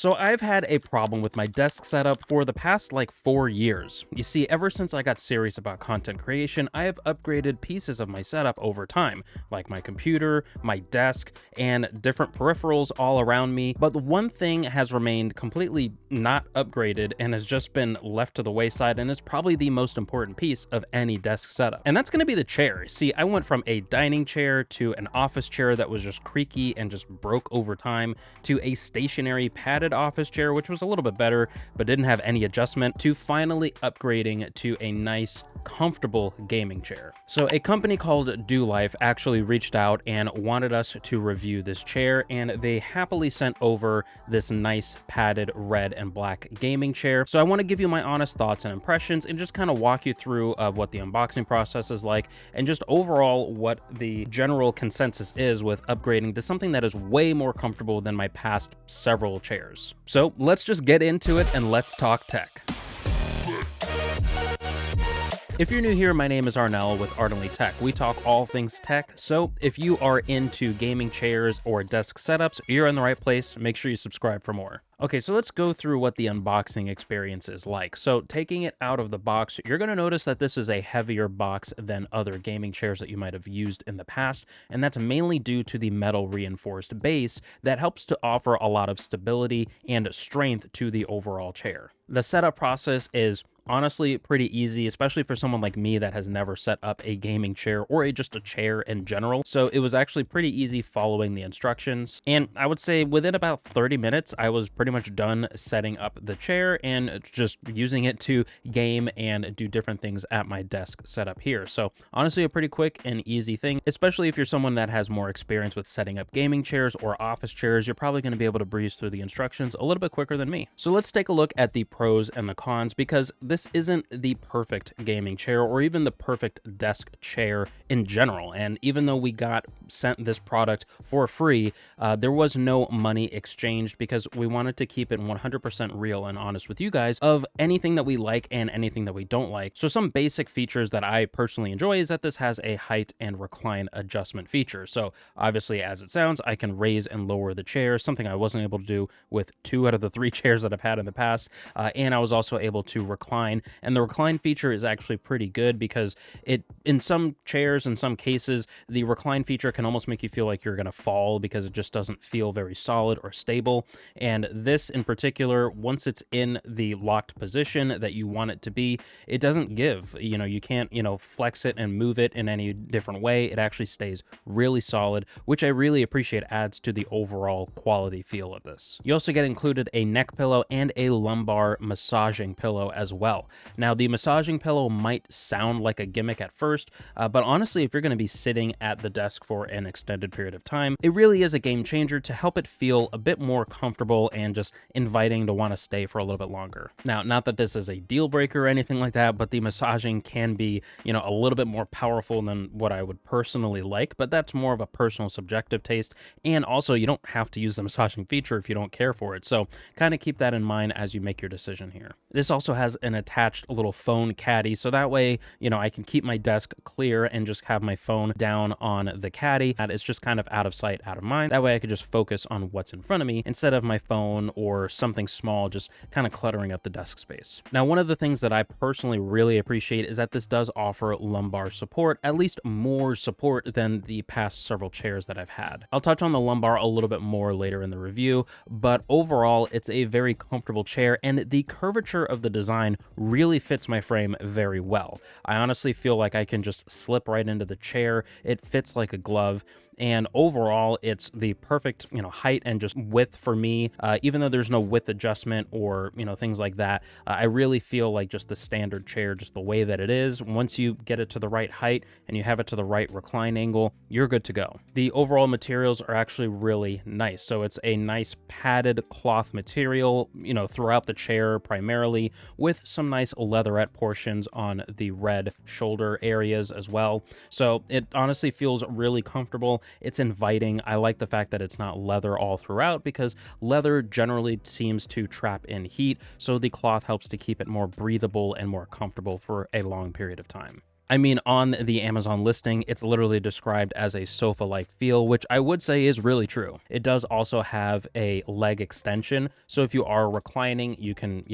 So I've had a problem with my desk setup for the past like 4 years. You see, ever since I got serious about content creation, I have upgraded pieces of my setup over time, like my computer, my desk, and different peripherals all around me. But the one thing has remained completely not upgraded and has just been left to the wayside, and is probably the most important piece of any desk setup. And that's gonna be the chair. See, I went from a dining chair to an office chair that was just creaky and just broke over time, to a stationary padded office chair, which was a little bit better, but didn't have any adjustment, to finally upgrading to a nice, comfortable gaming chair. So a company called Douxlife actually reached out and wanted us to review this chair, and they happily sent over this nice padded red and black gaming chair. So I want to give you my honest thoughts and impressions and just kind of walk you through of what the unboxing process is like, and just overall what the general consensus is with upgrading to something that is way more comfortable than my past several chairs. So let's just get into it and let's talk tech. If you're new here, my name is Arnell with Ardently Tech. We talk all things tech, so if you are into gaming chairs or desk setups, you're in the right place. Make sure you subscribe for more. Okay, so let's go through what the unboxing experience is like. So taking it out of the box, you're going to notice that this is a heavier box than other gaming chairs that you might have used in the past, and that's mainly due to the metal reinforced base that helps to offer a lot of stability and strength to the overall chair. The setup process is honestly pretty easy, especially for someone like me that has never set up a gaming chair or just a chair in general. So it was actually pretty easy following the instructions. And I would say within about 30 minutes, I was pretty much done setting up the chair and just using it to game and do different things at my desk setup here. So honestly, a pretty quick and easy thing, especially if you're someone that has more experience with setting up gaming chairs or office chairs, you're probably going to be able to breeze through the instructions a little bit quicker than me. So let's take a look at the pros and the cons, because this isn't the perfect gaming chair or even the perfect desk chair in general. And even though we got sent this product for free, there was no money exchanged, because we wanted to keep it 100% real and honest with you guys of anything that we like and anything that we don't like. So some basic features that I personally enjoy is that this has a height and recline adjustment feature. So obviously, as it sounds, I can raise and lower the chair, something I wasn't able to do with 2 out of the 3 chairs that I've had in the past. And I was also able to recline, and the recline feature is actually pretty good, because in some chairs, in some cases, the recline feature can almost make you feel like you're going to fall, because it just doesn't feel very solid or stable. And this in particular, once it's in the locked position that you want it to be, it doesn't give. You can't, flex it and move it in any different way. It actually stays really solid, which I really appreciate. Adds to the overall quality feel of this. You also get included a neck pillow and a lumbar massaging pillow as well. Now, the massaging pillow might sound like a gimmick at first, but honestly, if you're going to be sitting at the desk for an extended period of time, it really is a game changer to help it feel a bit more comfortable and just inviting to want to stay for a little bit longer. Now, not that this is a deal breaker or anything like that, but the massaging can be, a little bit more powerful than what I would personally like, but that's more of a personal subjective taste. And also, you don't have to use the massaging feature if you don't care for it. So kind of keep that in mind as you make your decision here. This also has an attached little phone caddy, so that way, I can keep my desk clear and just have my phone down on the caddy. That is just kind of out of sight, out of mind. That way I could just focus on what's in front of me instead of my phone or something small just kind of cluttering up the desk space. Now, one of the things that I personally really appreciate is that this does offer lumbar support, at least more support than the past several chairs that I've had. I'll touch on the lumbar a little bit more later in the review, but overall, it's a very comfortable chair, and the curvature of the design really fits my frame very well. I honestly feel like I can just slip right into the chair. It fits like a glove. And overall, it's the perfect, height and just width for me. Even though there's no width adjustment or, things like that, I really feel like just the standard chair, just the way that it is, once you get it to the right height and you have it to the right recline angle, you're good to go. The overall materials are actually really nice. So it's a nice padded cloth material, throughout the chair primarily, with some nice leatherette portions on the red shoulder areas as well. So it honestly feels really comfortable. It's inviting. I like the fact that it's not leather all throughout, because leather generally seems to trap in heat, so the cloth helps to keep it more breathable and more comfortable for a long period of time. I mean, on the Amazon listing, it's literally described as a sofa-like feel, which I would say is really true. It does also have a leg extension, so if you are reclining, you can,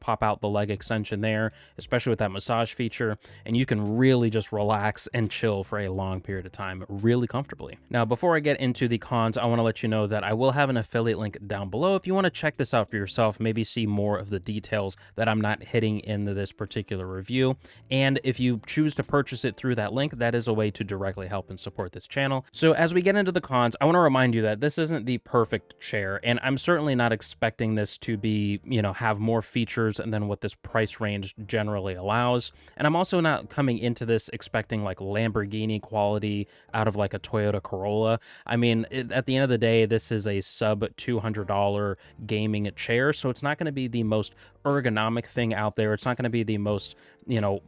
pop out the leg extension there, especially with that massage feature, and you can really just relax and chill for a long period of time really comfortably. Now, before I get into the cons, I want to let you know that I will have an affiliate link down below if you want to check this out for yourself, maybe see more of the details that I'm not hitting in this particular review. And if you choose to purchase it through that link, that is a way to directly help and support this channel. So as we get into the cons, I want to remind you that this isn't the perfect chair, and I'm certainly not expecting this to be, have more features than what this price range generally allows. And I'm also not coming into this expecting like Lamborghini quality out of like a Toyota Corolla. I mean, at the end of the day, this is a sub $200 gaming chair, so it's not going to be the most ergonomic thing out there. It's not going to be the most,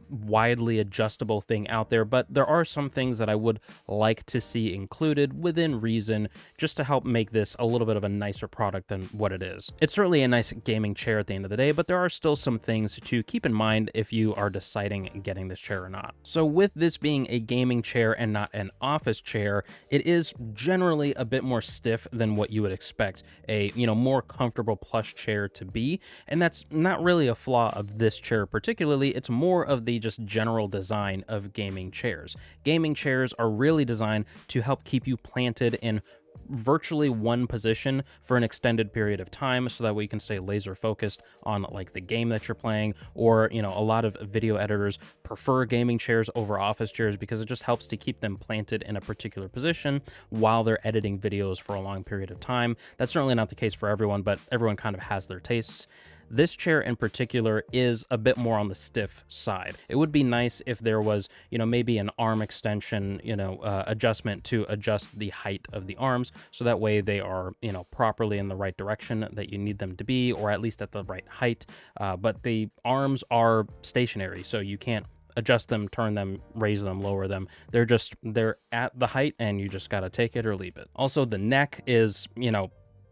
widely adjustable thing out there, but there are some things that I would like to see included within reason, just to help make this a little bit of a nicer product than what it is. It's certainly a nice gaming chair at the end of the day, but there are still some things to keep in mind if you are deciding getting this chair or not. So with this being a gaming chair and not an office chair, it is generally a bit more stiff than what you would expect a, more comfortable plush chair to be. And that's not really a flaw of this chair particularly. It's more of the just general design of gaming chairs. Gaming chairs are really designed to help keep you planted in virtually one position for an extended period of time, so that way you can stay laser focused on like the game that you're playing. Or a lot of video editors prefer gaming chairs over office chairs because it just helps to keep them planted in a particular position while they're editing videos for a long period of time. That's certainly not the case for everyone, but everyone kind of has their tastes. This chair in particular is a bit more on the stiff side. It would be nice if there was, maybe an arm extension, adjustment to adjust the height of the arms, so that way they are, properly in the right direction that you need them to be, or at least at the right height. But the arms are stationary, so you can't adjust them, turn them, raise them, lower them. They're at the height, and you just got to take it or leave it. Also, the neck is,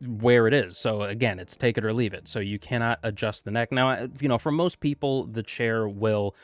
where it is. So again, it's take it or leave it. So you cannot adjust the neck. Now, for most people, the chair will,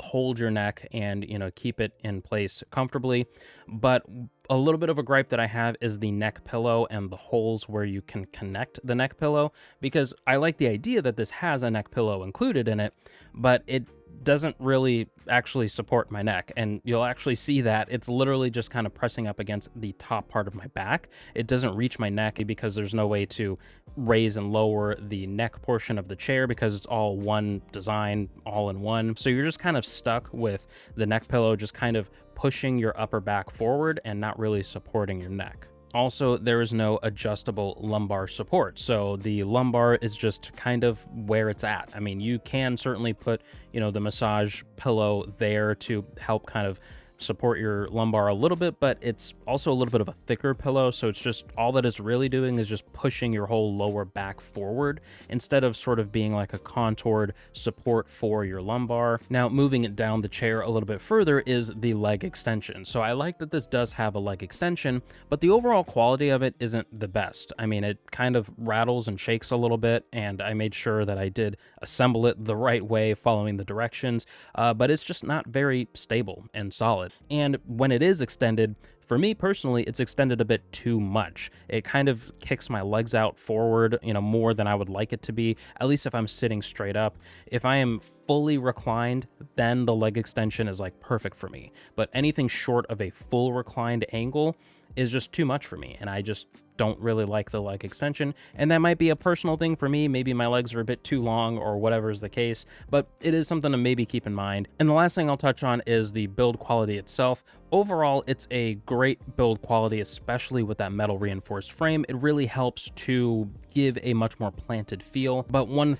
hold your neck and, keep it in place comfortably. But a little bit of a gripe that I have is the neck pillow and the holes where you can connect the neck pillow, because I like the idea that this has a neck pillow included in it, but it doesn't really actually support my neck. And you'll actually see that it's literally just kind of pressing up against the top part of my back. It doesn't reach my neck because there's no way to raise and lower the neck portion of the chair, because it's all one design, all in one. So you're just kind of stuck with the neck pillow just kind of pushing your upper back forward and not really supporting your neck. Also, there is no adjustable lumbar support, so the lumbar is just kind of where it's at. I mean, you can certainly put, the massage pillow there to help kind of support your lumbar a little bit, but it's also a little bit of a thicker pillow, so it's just all that it's really doing is just pushing your whole lower back forward instead of sort of being like a contoured support for your lumbar. Now, moving it down the chair a little bit further is the leg extension. So I like that this does have a leg extension, but the overall quality of it isn't the best. I mean, it kind of rattles and shakes a little bit, and I made sure that I did assemble it the right way following the directions, but it's just not very stable and solid. And when it is extended, for me personally, it's extended a bit too much. It kind of kicks my legs out forward, more than I would like it to be, at least if I'm sitting straight up. If I am fully reclined, then the leg extension is like perfect for me. But anything short of a full reclined angle is just too much for me, and I just don't really like the leg extension. And that might be a personal thing for me. Maybe my legs are a bit too long or whatever is the case, but it is something to maybe keep in mind. And the last thing I'll touch on is the build quality itself. Overall, it's a great build quality, especially with that metal reinforced frame. It really helps to give a much more planted feel. But one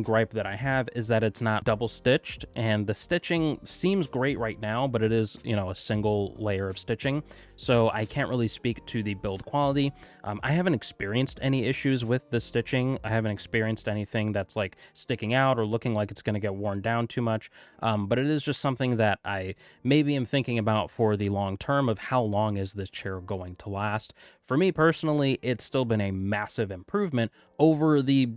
gripe that I have is that it's not double stitched, and the stitching seems great right now, but it is, a single layer of stitching. So I can't really speak to the build quality. I haven't experienced any issues with the stitching. I haven't experienced anything that's like sticking out or looking like it's going to get worn down too much. But it is just something that I maybe am thinking about for the long term of how long is this chair going to last. for me personally, it's still been a massive improvement over the,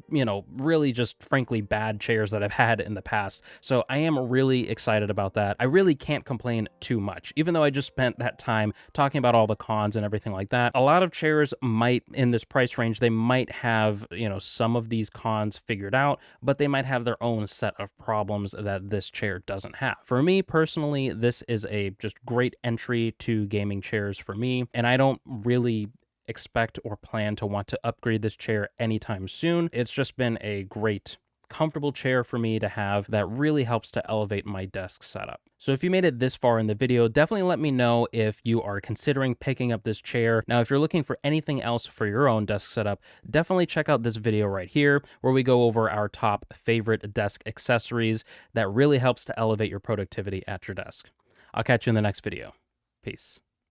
really just frankly bad chairs that I've had in the past. So I am really excited about that. I really can't complain too much, even though I just spent that time talking about all the cons and everything like that. A lot of chairs might, in this price range, they might have, some of these cons figured out, but they might have their own set of problems that this chair doesn't have. For me personally, this is a just great entry to gaming chairs for me, and I don't really expect or plan to want to upgrade this chair anytime soon. It's just been a great comfortable chair for me to have that really helps to elevate my desk setup. So if you made it this far in the video, definitely let me know if you are considering picking up this chair. Now, if you're looking for anything else for your own desk setup, definitely check out this video right here where we go over our top favorite desk accessories that really helps to elevate your productivity at your desk. I'll catch you in the next video. Peace.